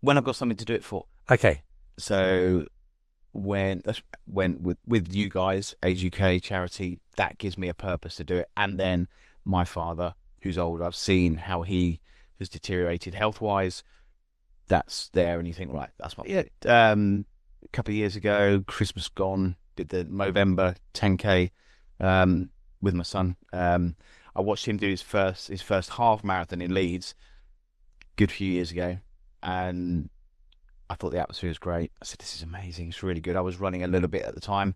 when I've got something to do it for. Okay. So when with you guys, Age UK charity, that gives me a purpose to do it. And then my father, who's older, I've seen how he has deteriorated health wise. That's there, and you think, right, that's what. Yeah. A couple of years ago, Christmas gone, did the Movember 10K with my son. I watched him do his first half marathon in Leeds, good few years ago, and I thought the atmosphere was great. I said, this is amazing. It's really good. I was running a little bit at the time.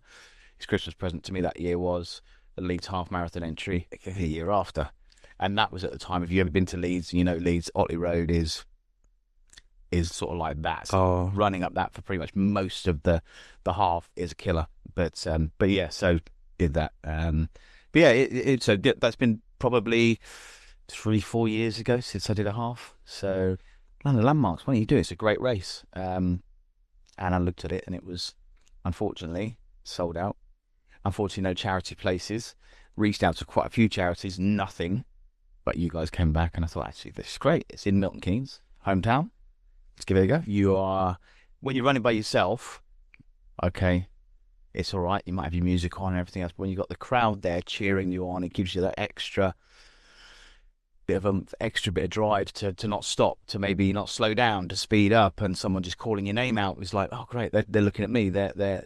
His Christmas present to me that year was the Leeds half marathon entry the year after. And that was at the time. If you ever been to Leeds, you know Leeds Otley Road is sort of like that. So Oh, running up that for pretty much most of the half is a killer. But yeah, so did that. But yeah, that's been probably 3 4 years ago since I did a half. So London Landmarks, why don't you do it? It's a great race. And I looked at it and it was unfortunately sold out. Unfortunately, no charity places. Reached out to quite a few charities, nothing. But you guys came back and I thought, actually, this is great. It's in Milton Keynes, hometown. Let's give it a go. When you're running by yourself, okay, it's all right. You might have your music on and everything else. But when you've got the crowd there cheering you on, it gives you that extra bit of drive to not stop, to maybe not slow down, to speed up, and someone just calling your name out was like, oh great, they're looking at me, they're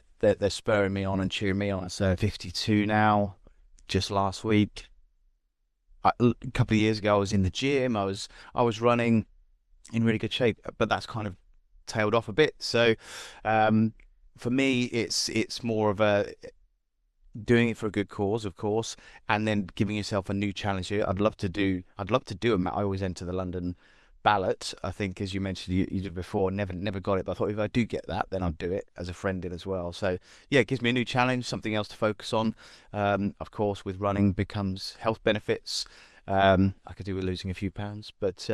spurring me on and cheering me on. So 52 now, just last week. A couple of years ago, I was in the gym. I was running in really good shape, but that's kind of tailed off a bit. So um, for me, it's more of a doing it for a good cause, of course, and then giving yourself a new challenge here. I'd love to do a I always enter the London ballot. I think, as you mentioned, you did before, never got it, but I thought if I do get that, then I'll do it as a friend did as well. So yeah, it gives me a new challenge, something else to focus on. Of course, with running becomes health benefits. I could do with losing a few pounds, but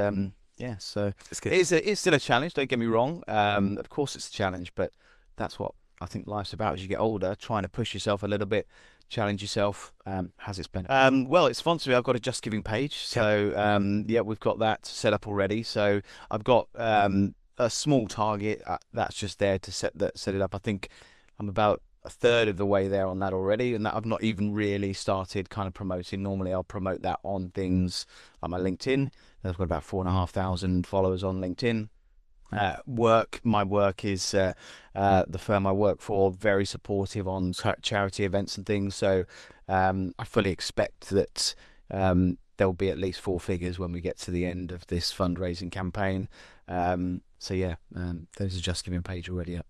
yeah, so it's good. it's still a challenge. Don't get me wrong. Of course, it's a challenge, but that's what I think life's about as you get older, trying to push yourself a little bit, challenge yourself, has its benefit. Well, it's sponsored me. I've got a Just Giving page. Yep. So, yeah, we've got that set up already. So I've got a small target that's just there to set it up. I think I'm about a third of the way there on that already, and that I've not even really started kind of promoting. Normally, I'll promote that on things like my LinkedIn. I've got about 4,500 followers on LinkedIn. My work is the firm I work for, very supportive on charity events and things. So I fully expect that there'll be at least four figures when we get to the end of this fundraising campaign. So yeah, there's a Just Giving page already up.